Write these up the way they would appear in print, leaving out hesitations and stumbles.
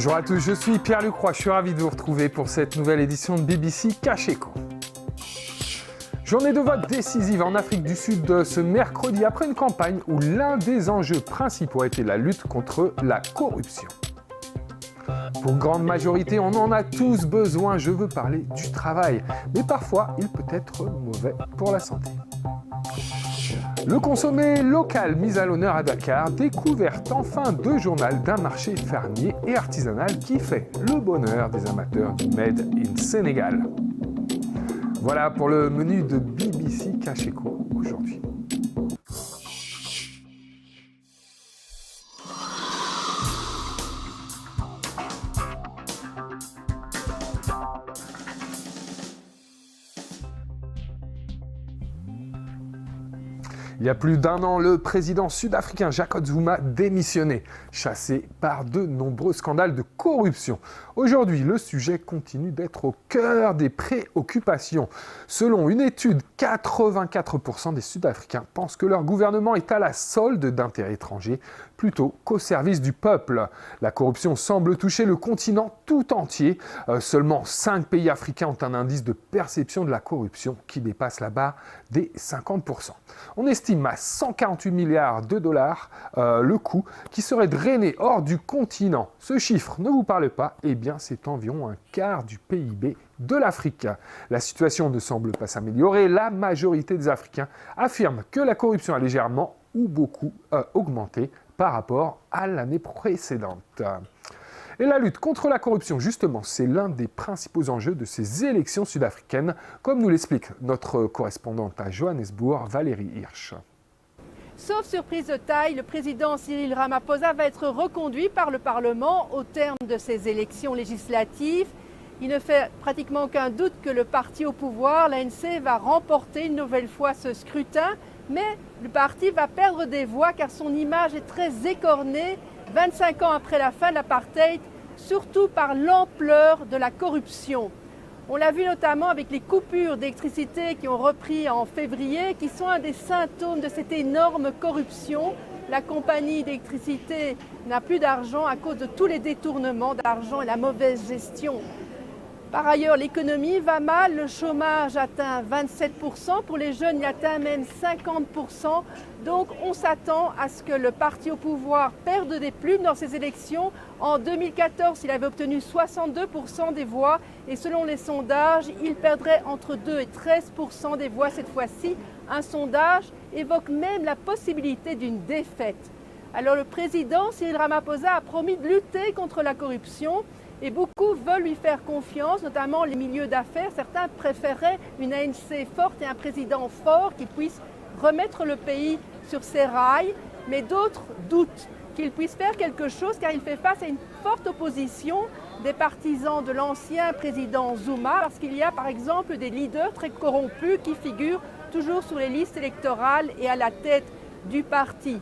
Bonjour à tous, je suis Pierre-Luc Roy, je suis ravi de vous retrouver pour cette nouvelle édition de BBC Cash Echo. Journée de vote décisive en Afrique du Sud ce mercredi après une campagne où l'un des enjeux principaux a été la lutte contre la corruption. Pour une grande majorité, on en a tous besoin, je veux parler du travail, mais parfois il peut être mauvais pour la santé. Le consommé local mis à l'honneur à Dakar, découverte enfin de journal d'un marché fermier et artisanal qui fait le bonheur des amateurs du Made in Sénégal. Voilà pour le menu de BBC Cash Echo aujourd'hui. Il y a plus d'un an, le président sud-africain Jacob Zuma démissionnait, chassé par de nombreux scandales de corruption. Aujourd'hui, le sujet continue d'être au cœur des préoccupations. Selon une étude, 84% des Sud-Africains pensent que leur gouvernement est à la solde d'intérêts étrangers plutôt qu'au service du peuple. La corruption semble toucher le continent tout entier. Seulement 5 pays africains ont un indice de perception de la corruption qui dépasse la barre des 50%. On estime à 148 milliards de dollars le coût qui serait drainé hors du continent. Ce chiffre ne vous parle pas? Eh bien, c'est environ un quart du PIB de l'Afrique. La situation ne semble pas s'améliorer. La majorité des Africains affirment que la corruption a légèrement ou beaucoup augmenté par rapport à l'année précédente. Et la lutte contre la corruption, justement, c'est l'un des principaux enjeux de ces élections sud-africaines, comme nous l'explique notre correspondante à Johannesburg, Valérie Hirsch. Sauf surprise de taille, le président Cyril Ramaphosa va être reconduit par le Parlement au terme de ces élections législatives. Il ne fait pratiquement aucun doute que le parti au pouvoir, l'ANC, va remporter une nouvelle fois ce scrutin. Mais le parti va perdre des voix car son image est très écornée 25 ans après la fin de l'apartheid, surtout par l'ampleur de la corruption. On l'a vu notamment avec les coupures d'électricité qui ont repris en février, qui sont un des symptômes de cette énorme corruption. La compagnie d'électricité n'a plus d'argent à cause de tous les détournements d'argent et la mauvaise gestion. Par ailleurs, l'économie va mal, le chômage atteint 27%, pour les jeunes il atteint même 50%. Donc on s'attend à ce que le parti au pouvoir perde des plumes dans ces élections. En 2014, il avait obtenu 62% des voix et selon les sondages, il perdrait entre 2 et 13% des voix cette fois-ci. Un sondage évoque même la possibilité d'une défaite. Alors le président Cyril Ramaphosa a promis de lutter contre la corruption. Et beaucoup veulent lui faire confiance, notamment les milieux d'affaires. Certains préféraient une ANC forte et un président fort qui puisse remettre le pays sur ses rails. Mais d'autres doutent qu'il puisse faire quelque chose car il fait face à une forte opposition des partisans de l'ancien président Zuma. Parce qu'il y a par exemple des leaders très corrompus qui figurent toujours sur les listes électorales et à la tête du parti.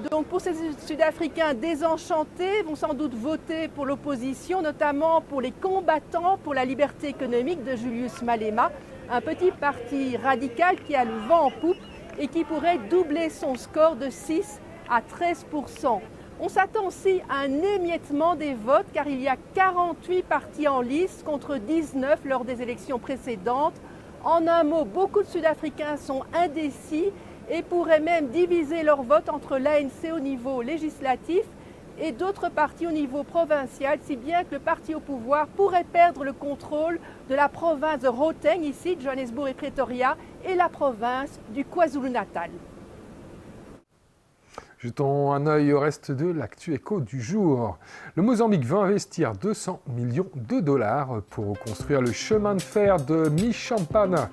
Donc pour ces Sud-Africains désenchantés vont sans doute voter pour l'opposition, notamment pour les combattants pour la liberté économique de Julius Malema, un petit parti radical qui a le vent en poupe et qui pourrait doubler son score de 6 à 13%. On s'attend aussi à un émiettement des votes car il y a 48 partis en lice contre 19 lors des élections précédentes. En un mot, beaucoup de Sud-Africains sont indécis et pourraient même diviser leur vote entre l'ANC au niveau législatif et d'autres partis au niveau provincial, si bien que le parti au pouvoir pourrait perdre le contrôle de la province de Gauteng, ici, de Johannesburg et Pretoria, et la province du KwaZulu-Natal. Jetons un œil au reste de l'actu éco du jour. Le Mozambique veut investir 200 millions de dollars pour reconstruire le chemin de fer de Michampana.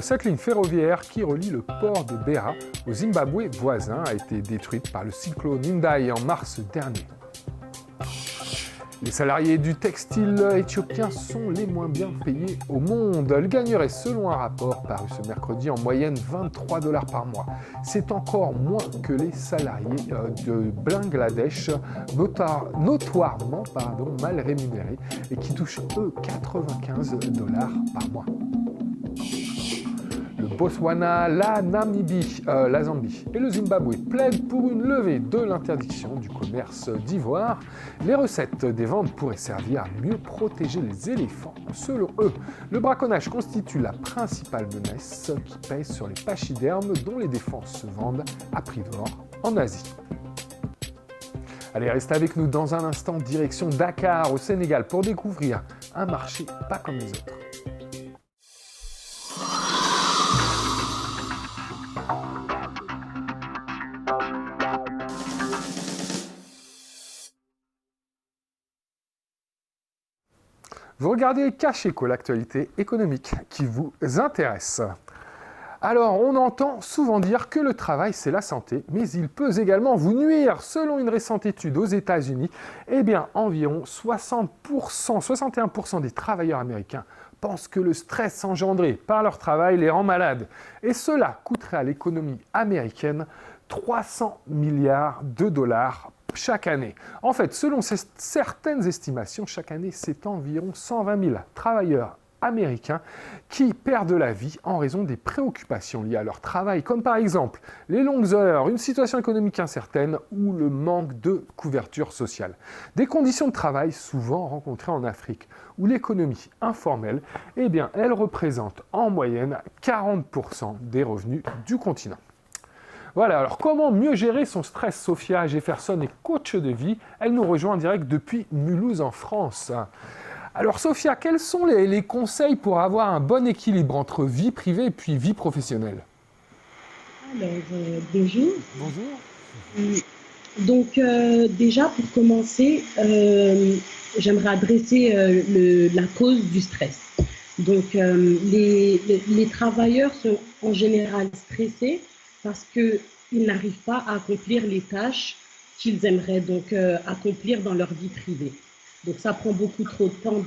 Cette ligne ferroviaire qui relie le port de Beira au Zimbabwe voisin a été détruite par le cyclone Indai en mars dernier. Les salariés du textile éthiopien sont les moins bien payés au monde. Ils gagneraient, selon un rapport paru ce mercredi, en moyenne 23 $ par mois. C'est encore moins que les salariés de Bangladesh, notoirement mal rémunérés et qui touchent, eux, 95 $ par mois. Le Botswana, la Namibie, la Zambie et le Zimbabwe plaident pour une levée de l'interdiction du commerce d'ivoire. Les recettes des ventes pourraient servir à mieux protéger les éléphants. Selon eux, le braconnage constitue la principale menace qui pèse sur les pachydermes dont les défenses se vendent à prix d'or en Asie. Allez, restez avec nous dans un instant, direction Dakar au Sénégal pour découvrir un marché pas comme les autres. Vous regardez Cash Éco, l'actualité économique qui vous intéresse. Alors, on entend souvent dire que le travail, c'est la santé, mais il peut également vous nuire. Selon une récente étude aux États-Unis, environ 61% des travailleurs américains pensent que le stress engendré par leur travail les rend malades. Et cela coûterait à l'économie américaine 300 milliards de dollars chaque année. En fait, selon certaines estimations, chaque année, c'est environ 120 000 travailleurs américains qui perdent la vie en raison des préoccupations liées à leur travail, comme par exemple les longues heures, une situation économique incertaine ou le manque de couverture sociale. Des conditions de travail souvent rencontrées en Afrique, où l'économie informelle, elle représente en moyenne 40% des revenus du continent. Voilà, alors comment mieux gérer son stress? Sophia Jefferson est coach de vie. Elle nous rejoint en direct depuis Mulhouse en France. Alors Sophia, quels sont les conseils pour avoir un bon équilibre entre vie privée et puis vie professionnelle? Alors, bonjour. Bonjour. Donc, déjà, pour commencer, j'aimerais adresser la cause du stress. Donc, les travailleurs sont en général stressés parce qu'ils n'arrivent pas à accomplir les tâches qu'ils aimeraient donc accomplir dans leur vie privée. Donc ça prend beaucoup trop de temps,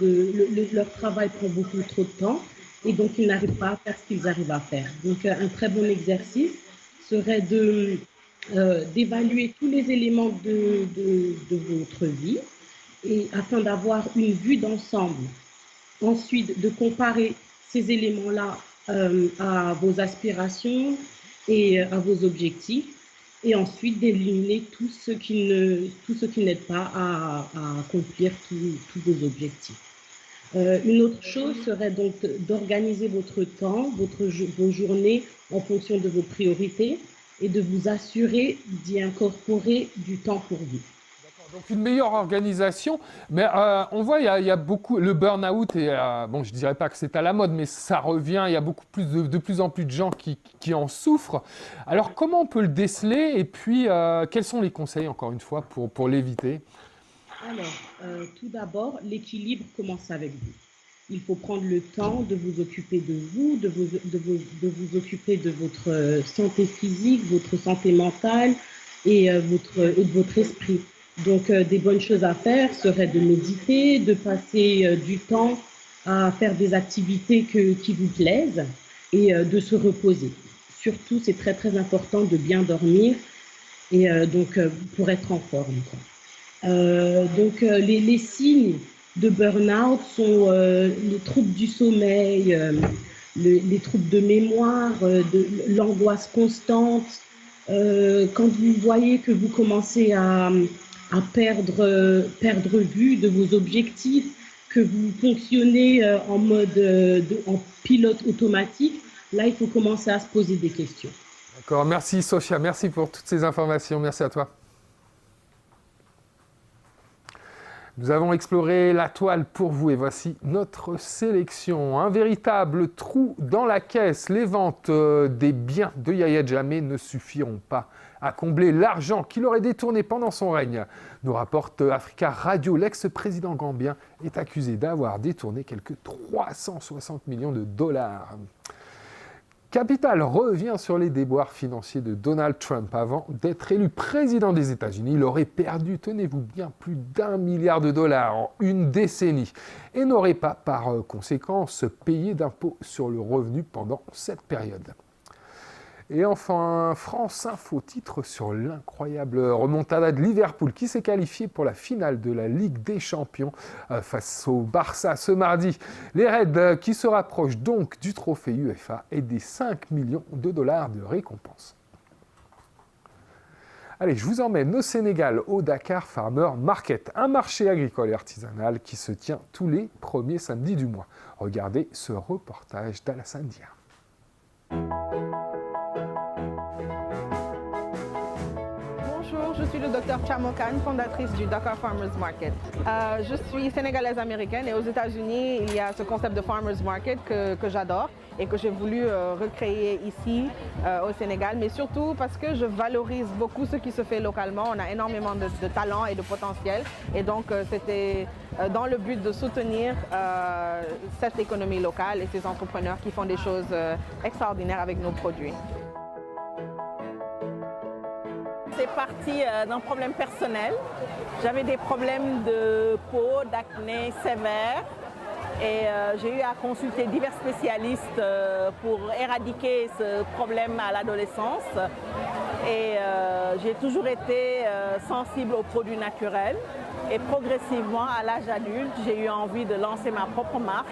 leur travail prend beaucoup trop de temps et donc ils n'arrivent pas à faire ce qu'ils arrivent à faire. Donc un très bon exercice serait d'évaluer tous les éléments de votre vie et afin d'avoir une vue d'ensemble. Ensuite, de comparer ces éléments-là à vos aspirations et à vos objectifs. Et ensuite d'éliminer tout ce qui n'aide pas à accomplir tous vos objectifs. Une autre chose serait donc d'organiser votre temps, vos journées en fonction de vos priorités et de vous assurer d'y incorporer du temps pour vous. Donc une meilleure organisation, mais on voit il y a beaucoup, le burn-out, et je dirais pas que c'est à la mode, mais ça revient, il y a beaucoup plus de plus en plus de gens qui en souffrent. Alors comment on peut le déceler et puis quels sont les conseils encore une fois pour l'éviter? Alors tout d'abord, l'équilibre commence avec vous. Il faut prendre le temps de vous occuper de vous, de vous occuper de votre santé physique, votre santé mentale et de votre esprit. Donc, des bonnes choses à faire seraient de méditer, de passer du temps à faire des activités qui vous plaisent et de se reposer. Surtout, c'est très, très important de bien dormir et pour être en forme, quoi. Les signes de burn-out sont les troubles du sommeil, les troubles de mémoire, l'angoisse constante. Quand vous voyez que vous commencez à perdre vue de vos objectifs, que vous fonctionnez en pilote automatique, là, il faut commencer à se poser des questions. D'accord, merci Sophia, merci pour toutes ces informations, merci à toi. Nous avons exploré la toile pour vous et voici notre sélection. Un véritable trou dans la caisse. Les ventes des biens de Yahya Jammeh ne suffiront pas à combler l'argent qu'il aurait détourné pendant son règne. Nous rapporte Africa Radio. L'ex-président gambien est accusé d'avoir détourné quelques 360 millions de dollars. Capital revient sur les déboires financiers de Donald Trump. Avant d'être élu président des États-Unis, il aurait perdu, tenez-vous bien, plus d'1 milliard de dollars en une décennie et n'aurait pas, par conséquence, payé d'impôts sur le revenu pendant cette période. Et enfin, France Info titre sur l'incroyable remontada de Liverpool qui s'est qualifié pour la finale de la Ligue des Champions face au Barça ce mardi. Les Reds qui se rapprochent donc du trophée UEFA et des 5 millions de dollars de récompense. Allez, je vous emmène au Sénégal, au Dakar Farmer Market, un marché agricole et artisanal qui se tient tous les premiers samedis du mois. Regardez ce reportage d'Alassane Dia. Bonjour, je suis le Dr Chamokan, fondatrice du Dakar Farmers Market. Je suis sénégalaise américaine et aux États-Unis, il y a ce concept de Farmers Market que j'adore et que j'ai voulu recréer ici au Sénégal, mais surtout parce que je valorise beaucoup ce qui se fait localement. On a énormément de talent et de potentiel et donc c'était dans le but de soutenir cette économie locale et ces entrepreneurs qui font des choses extraordinaires avec nos produits. C'est parti d'un problème personnel. J'avais des problèmes de peau, d'acné sévère et j'ai eu à consulter divers spécialistes pour éradiquer ce problème à l'adolescence. Et j'ai toujours été sensible aux produits naturels et progressivement à l'âge adulte, j'ai eu envie de lancer ma propre marque.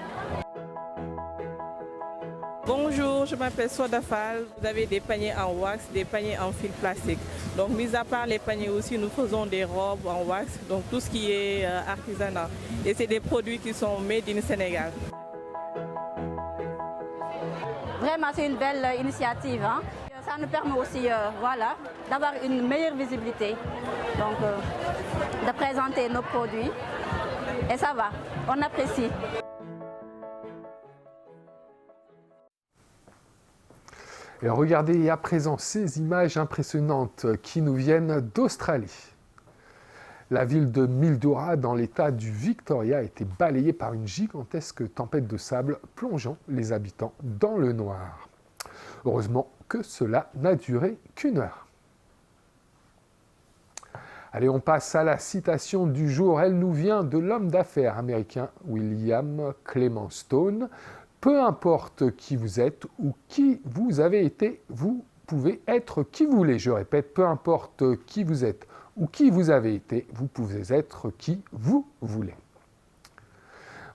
Bonjour, je m'appelle Soda Fall. Vous avez des paniers en wax, des paniers en fil plastique. Donc, mis à part les paniers aussi, nous faisons des robes en wax, donc tout ce qui est artisanat. Et c'est des produits qui sont made in Sénégal. Vraiment, c'est une belle initiative. Hein. Ça nous permet aussi voilà, d'avoir une meilleure visibilité, donc de présenter nos produits. Et ça va, on apprécie. Et regardez à présent ces images impressionnantes qui nous viennent d'Australie. La ville de Mildura, dans l'état du Victoria, a été balayée par une gigantesque tempête de sable, plongeant les habitants dans le noir. Heureusement que cela n'a duré qu'une heure. Allez, on passe à la citation du jour. Elle nous vient de l'homme d'affaires américain William Clement Stone. Peu importe qui vous êtes ou qui vous avez été, vous pouvez être qui vous voulez. Je répète, peu importe qui vous êtes ou qui vous avez été, vous pouvez être qui vous voulez.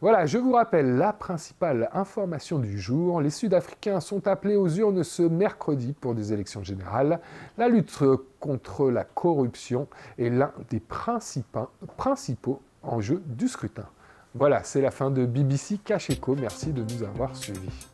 Voilà, je vous rappelle la principale information du jour. Les Sud-Africains sont appelés aux urnes ce mercredi pour des élections générales. La lutte contre la corruption est l'un des principaux enjeux du scrutin. Voilà, c'est la fin de BBC Cash Echo. Merci de nous avoir suivis.